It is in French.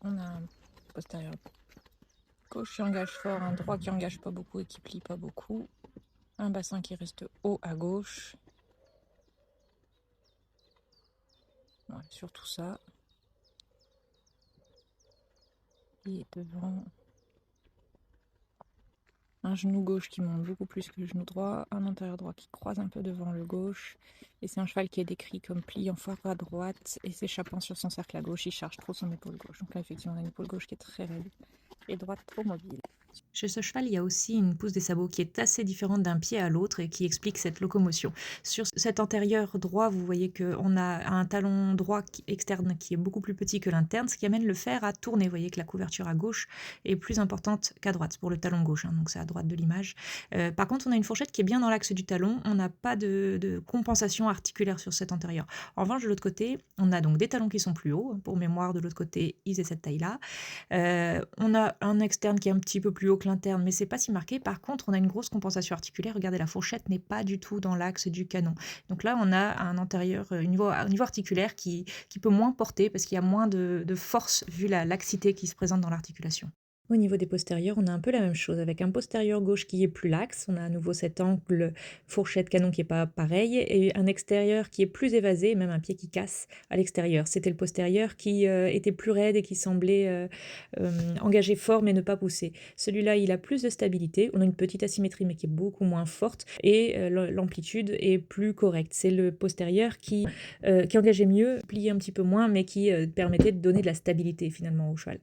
On a un postérieur gauche qui engage fort, un droit qui engage pas beaucoup et qui plie pas beaucoup. Un bassin qui reste haut à gauche. Voilà, surtout ça. Et devant, un genou gauche qui monte beaucoup plus que le genou droit, un antérieur droit qui croise un peu devant le gauche. Et c'est un cheval qui est décrit comme pliant fort à droite et s'échappant sur son cercle à gauche, il charge trop son épaule gauche. Donc là, effectivement, on a une épaule gauche qui est très raide et droite trop mobile. Chez ce cheval, il y a aussi une pousse des sabots qui est assez différente d'un pied à l'autre et qui explique cette locomotion. Sur cet antérieur droit, vous voyez qu'on a un talon droit externe qui est beaucoup plus petit que l'interne, ce qui amène le fer à tourner. Vous voyez que la couverture à gauche est plus importante qu'à droite pour le talon gauche, hein, donc c'est à droite de l'image. Par contre, on a une fourchette qui est bien dans l'axe du talon, on n'a pas de compensation articulaire sur cet antérieur. En revanche, de l'autre côté, on a donc des talons qui sont plus hauts. Pour mémoire, de l'autre côté, ils aient cette taille-là. On a un externe qui est un petit peu plus haut que l'interne, mais c'est pas si marqué. Par contre, on a une grosse compensation articulaire. Regardez, la fourchette n'est pas du tout dans l'axe du canon. Donc là, on a un antérieur, un niveau articulaire qui peut moins porter parce qu'il y a moins de force vu la laxité qui se présente dans l'articulation. Au niveau des postérieurs, on a un peu la même chose, avec un postérieur gauche qui est plus laxe, on a à nouveau cet angle fourchette-canon qui est pas pareil, et un extérieur qui est plus évasé, et même un pied qui casse à l'extérieur. C'était le postérieur qui était plus raide et qui semblait engager fort mais ne pas pousser. Celui-là, il a plus de stabilité, on a une petite asymétrie mais qui est beaucoup moins forte, et l'amplitude est plus correcte. C'est le postérieur qui engageait mieux, pliait un petit peu moins, mais qui permettait de donner de la stabilité finalement au cheval.